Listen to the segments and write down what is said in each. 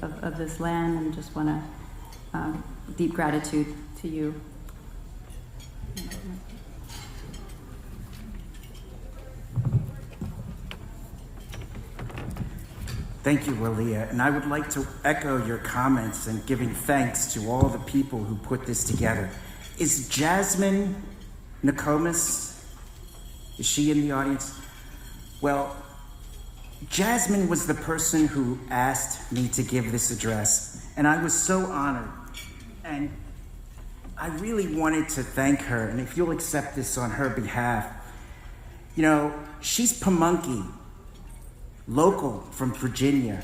of this land, and just want to deep gratitude to you. Thank you, Walia. And I would like to echo your comments and giving thanks to all the people who put this together. Is Jasmine Nokomis, is she in the audience? Well, Jasmine was the person who asked me to give this address, and I was so honored. And I really wanted to thank her, and if you'll accept this on her behalf. You know, she's Pamunkey, local from Virginia,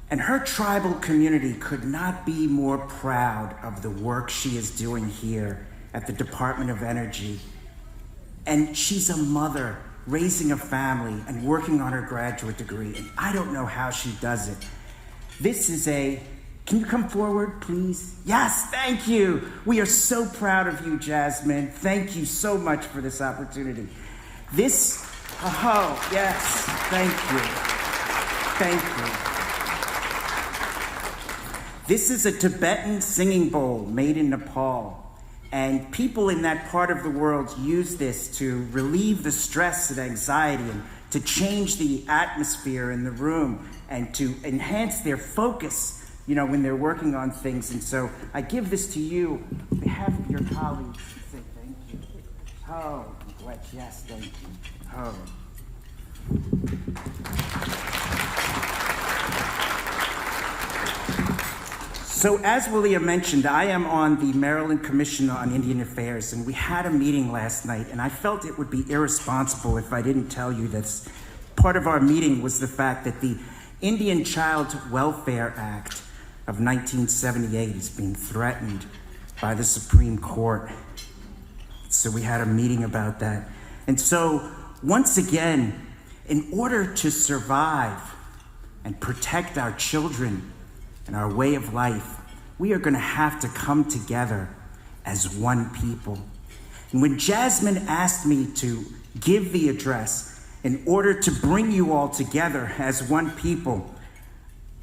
and her tribal community could not be more proud of the work she is doing here at the Department of Energy. And she's a mother raising a family and working on her graduate degree, and I don't know how she does it. This is can you come forward, please? Yes, thank you. We are so proud of you, Jasmine. Thank you so much for this opportunity. Yes, thank you. Thank you. This is a Tibetan singing bowl made in Nepal. And people in that part of the world use this to relieve the stress and anxiety and to change the atmosphere in the room and to enhance their focus, you know, when they're working on things. And so I give this to you on behalf of your colleagues to say thank you. Oh, yes, thank you. Oh. So as Walia mentioned, I am on the Maryland Commission on Indian Affairs, and we had a meeting last night, and I felt it would be irresponsible if I didn't tell you this. Part of our meeting was the fact that the Indian Child Welfare Act of 1978 is being threatened by the Supreme Court. So we had a meeting about that. And so, once again, in order to survive and protect our children and our way of life, we are going to have to come together as one people. And when Jasmine asked me to give the address in order to bring you all together as one people,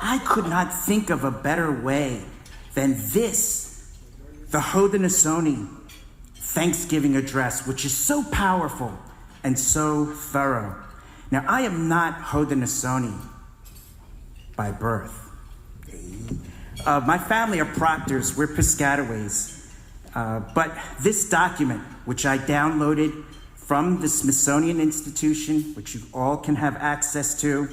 I could not think of a better way than this, the Haudenosaunee Thanksgiving Address, which is so powerful and so thorough. Now, I am not Haudenosaunee by birth. My family are Proctors, we're Piscataways. But this document, which I downloaded from the Smithsonian Institution, which you all can have access to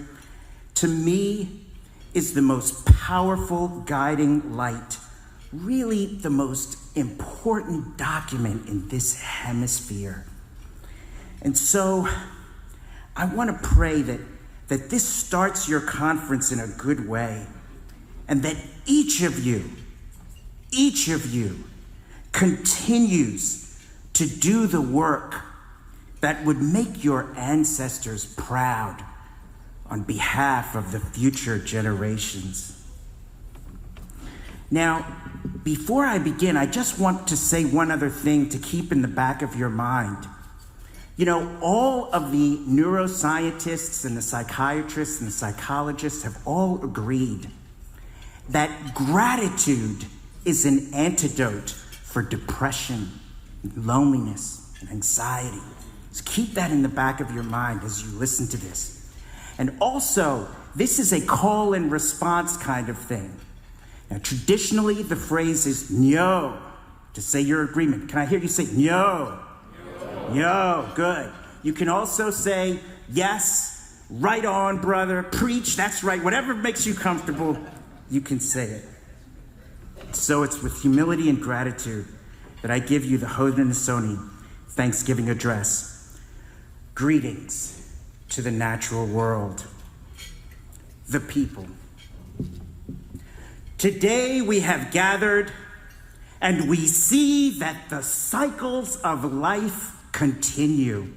me is the most powerful guiding light, really the most important document in this hemisphere. And so I want to pray that this starts your conference in a good way, and that each of you continues to do the work that would make your ancestors proud on behalf of the future generations. Now, before I begin, I just want to say one other thing to keep in the back of your mind. You know, all of the neuroscientists and the psychiatrists and the psychologists have all agreed that gratitude is an antidote for depression, loneliness, and anxiety. So keep that in the back of your mind as you listen to this. And also, this is a call and response kind of thing. Now, traditionally, the phrase is "nyo" to say your agreement. Can I hear you say "nyo"? Nyo, good. You can also say "yes," "right on, brother," "preach," that's right, whatever makes you comfortable, you can say it. So it's with humility and gratitude that I give you the Haudenosaunee Thanksgiving Address. Greetings to the natural world, the people. Today we have gathered and we see that the cycles of life continue.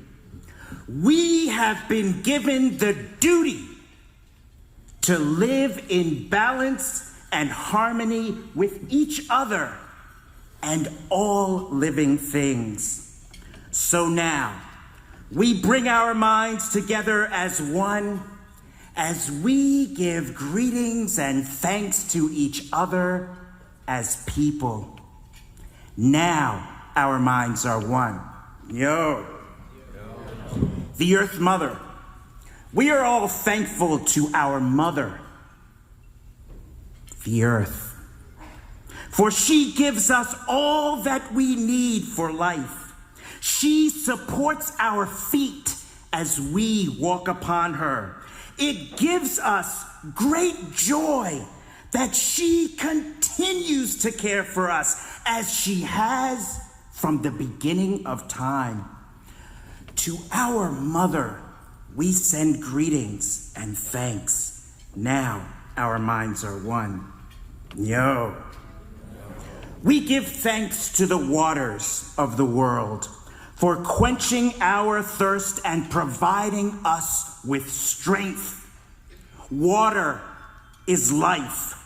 We have been given the duty to live in balance and harmony with each other and all living things. So now, we bring our minds together as one, as we give greetings and thanks to each other as people. Now our minds are one. Yo. The Earth Mother. We are all thankful to our mother, the Earth, for she gives us all that we need for life. She supports our feet as we walk upon her. It gives us great joy that she continues to care for us as she has from the beginning of time. To our mother, we send greetings and thanks. Now our minds are one. Yo. We give thanks to the waters of the world for quenching our thirst and providing us with strength. Water is life.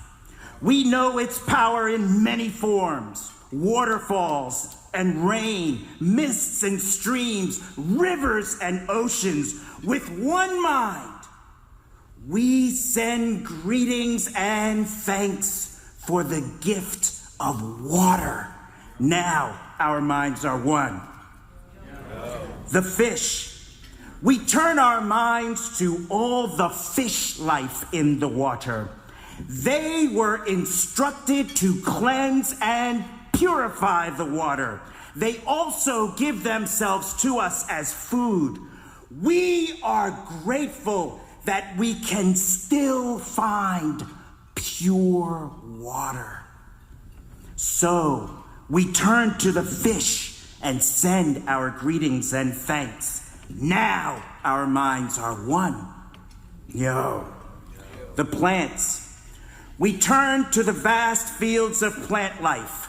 We know its power in many forms: waterfalls and rain, mists and streams, rivers and oceans. With one mind, we send greetings and thanks for the gift of water. Now our minds are one. The fish. We turn our minds to all the fish life in the water. They were instructed to cleanse and purify the water. They also give themselves to us as food. We are grateful that we can still find pure water. So we turn to the fish and send our greetings and thanks. Now our minds are one. Yo. The plants. We turn to the vast fields of plant life.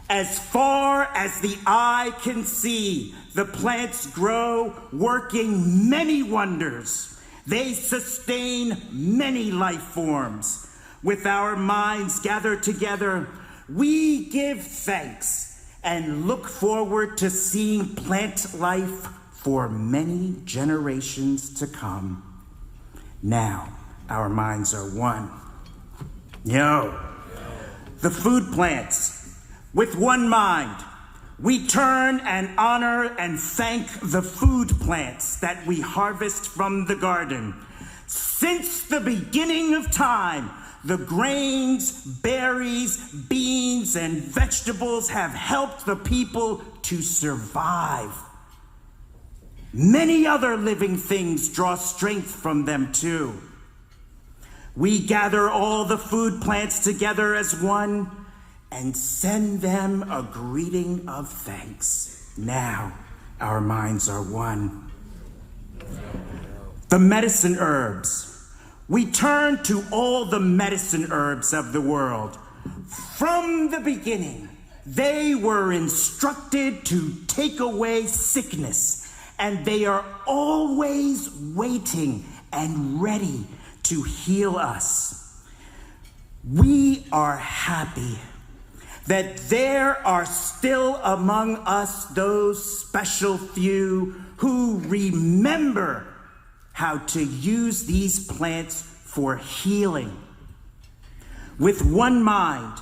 As far as the eye can see, the plants grow, working many wonders. They sustain many life forms. With our minds gathered together, we give thanks and look forward to seeing plant life for many generations to come. Now our minds are one. Yo. The food plants. With one mind, we turn and honor and thank the food plants that we harvest from the garden. Since the beginning of time, the grains, berries, beans, and vegetables have helped the people to survive. Many other living things draw strength from them too. We gather all the food plants together as one and send them a greeting of thanks. Now our minds are one. The medicine herbs. We turn to all the medicine herbs of the world. From the beginning, they were instructed to take away sickness, and they are always waiting and ready to heal us. We are happy that there are still among us those special few who remember how to use these plants for healing. With one mind,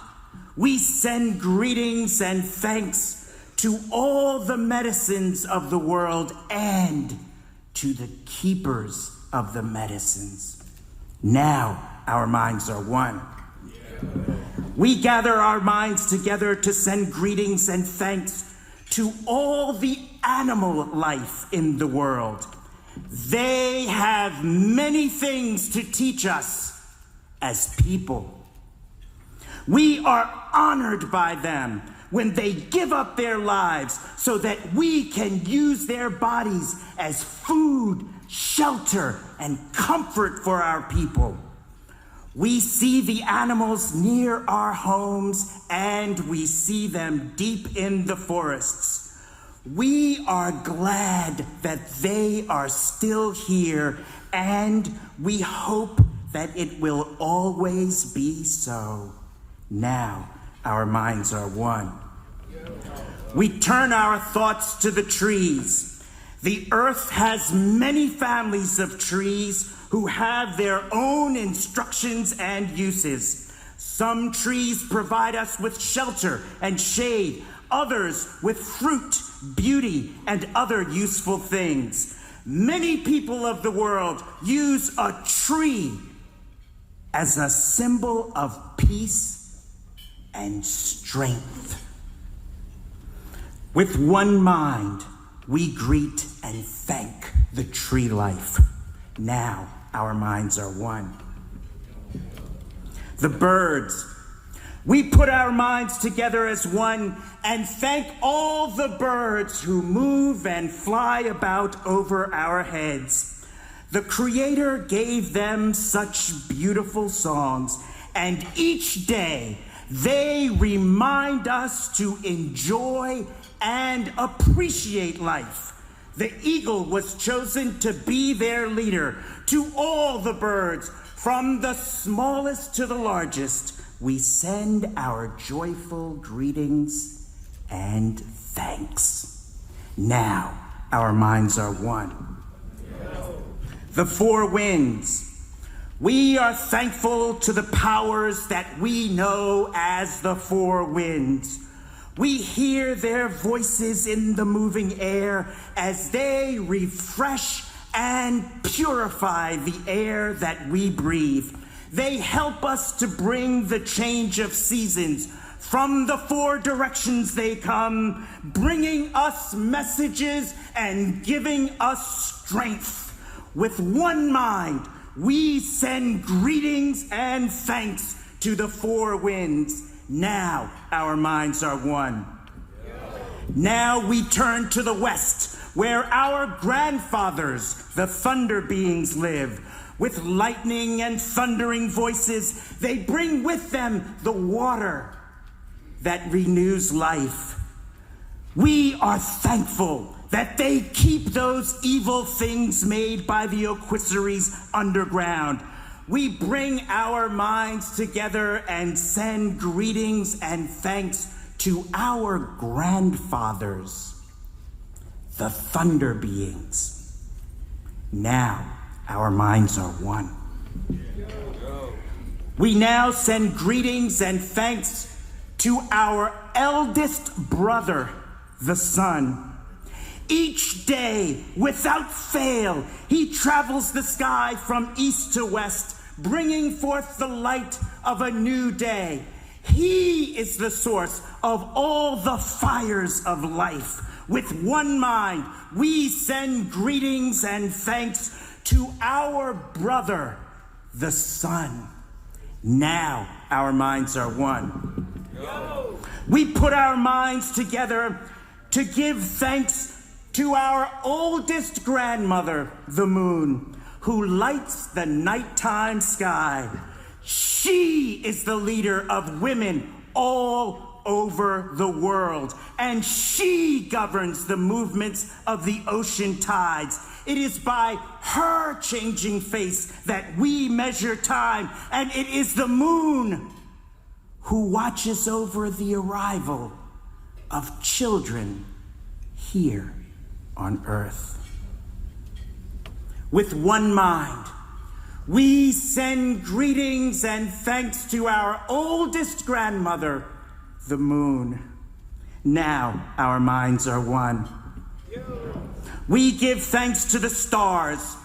we send greetings and thanks to all the medicines of the world and to the keepers of the medicines. Now our minds are one. We gather our minds together to send greetings and thanks to all the animal life in the world. They have many things to teach us as people. We are honored by them when they give up their lives so that we can use their bodies as food, shelter, and comfort for our people. We see the animals near our homes, and we see them deep in the forests. We are glad that they are still here, and we hope that it will always be so. Now our minds are one. We turn our thoughts to the trees. The earth has many families of trees who have their own instructions and uses. Some trees provide us with shelter and shade, others with fruit, beauty, and other useful things. Many people of the world use a tree as a symbol of peace and strength. With one mind, we greet and thank the tree life. Now our minds are one. The birds, we put our minds together as one and thank all the birds who move and fly about over our heads. The Creator gave them such beautiful songs, and each day they remind us to enjoy and appreciate life. The eagle was chosen to be their leader. To all the birds, from the smallest to the largest, we send our joyful greetings and thanks. Now our minds are one. The four winds. We are thankful to the powers that we know as the four winds. We hear their voices in the moving air as they refresh and purify the air that we breathe. They help us to bring the change of seasons. From the four directions they come, bringing us messages and giving us strength. With one mind, we send greetings and thanks to the four winds. Now our minds are one. Now we turn to the west, where our grandfathers, the thunder beings, live. With lightning and thundering voices, they bring with them the water that renews life. We are thankful that they keep those evil things made by the Oquiseries underground. We bring our minds together and send greetings and thanks to our grandfathers, the thunder beings. Now our minds are one. We now send greetings and thanks to our eldest brother, the sun. Each day, without fail, he travels the sky from east to west, bringing forth the light of a new day. He is the source of all the fires of life. With one mind, we send greetings and thanks to our brother, the sun. Now our minds are one. We put our minds together to give thanks to our oldest grandmother, the moon, who lights the nighttime sky. She is the leader of women all over the world, and she governs the movements of the ocean tides. It is by her changing face that we measure time, and it is the moon who watches over the arrival of children here on earth. With one mind, we send greetings and thanks to our oldest grandmother, the moon. Now our minds are one. We give thanks to the stars,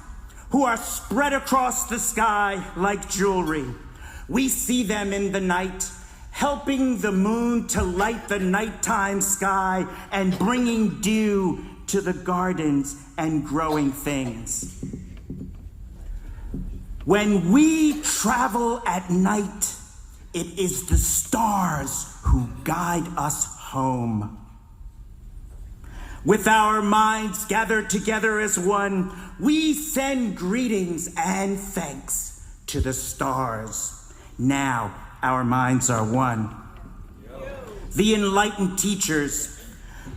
who are spread across the sky like jewelry. We see them in the night, helping the moon to light the nighttime sky and bringing dew to the gardens and growing things. When we travel at night, it is the stars who guide us home. With our minds gathered together as one, we send greetings and thanks to the stars. Now our minds are one. The enlightened teachers,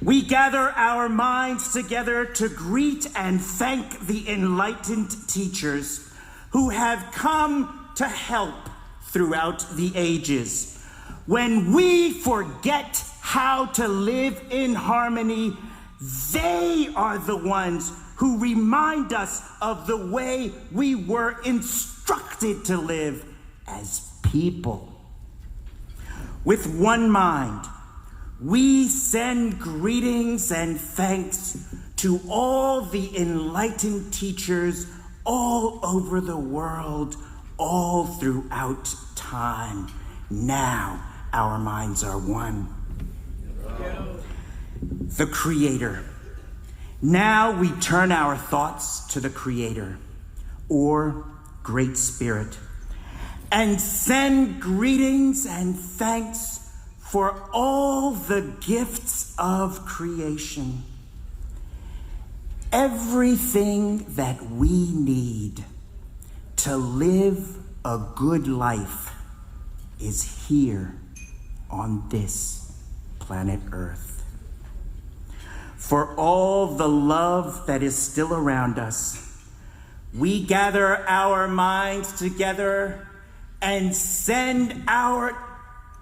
we gather our minds together to greet and thank the enlightened teachers who have come to help throughout the ages. When we forget how to live in harmony, they are the ones who remind us of the way we were instructed to live as people. With one mind, we send greetings and thanks to all the enlightened teachers all over the world, all throughout time. Now our minds are one. The Creator. Now we turn our thoughts to the Creator, or Great Spirit, and send greetings and thanks for all the gifts of creation. Everything that we need to live a good life is here on this planet Earth. For all the love that is still around us, we gather our minds together and send our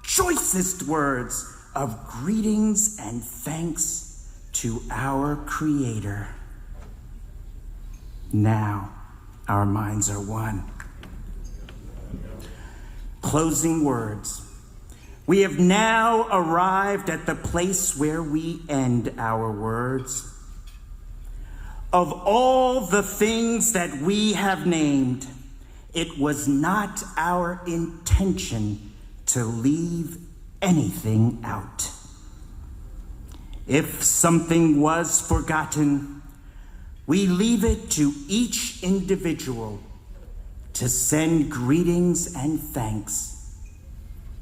choicest words of greetings and thanks to our Creator. Now our minds are one. Closing words. We have now arrived at the place where we end our words. Of all the things that we have named, it was not our intention to leave anything out. If something was forgotten, we leave it to each individual to send greetings and thanks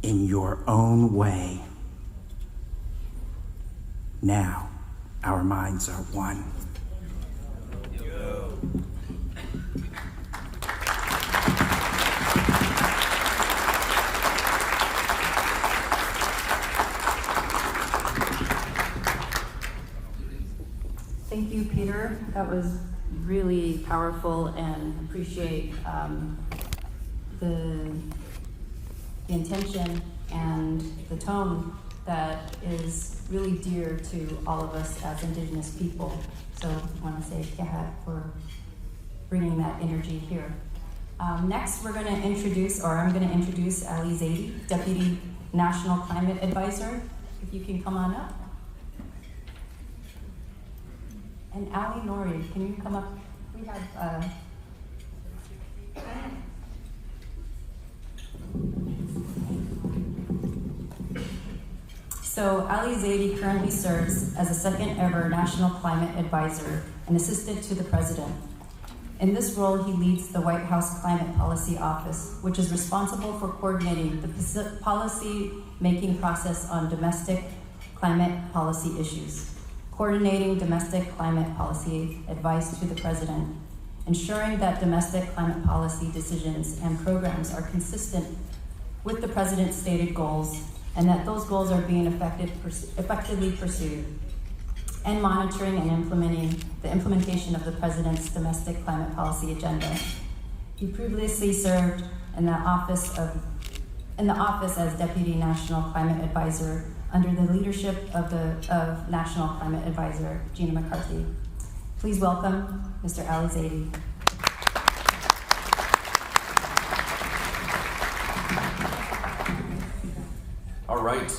in your own way. Now, our minds are one. Thank you, Peter. That was really powerful, and appreciate the intention and the tone that is really dear to all of us as Indigenous people. So I want to say Kehat for bringing that energy here. Next, we're going to introduce, or I'm going to introduce Alize, Deputy National Climate Advisor. If you can come on up. And Ali Nori, can you come up? We have So Ali Zaidi currently serves as the second ever National Climate Advisor and Assistant to the President. In this role, he leads the White House Climate Policy Office, which is responsible for coordinating the policy-making process on domestic climate policy issues, coordinating domestic climate policy advice to the President, ensuring that domestic climate policy decisions and programs are consistent with the President's stated goals, and that those goals are being effectively pursued, and monitoring and implementing the implementation of the President's domestic climate policy agenda. He previously served in the office as Deputy National Climate Advisor under the leadership of National Climate Advisor Gina McCarthy. Please welcome Mr. Alize. All right.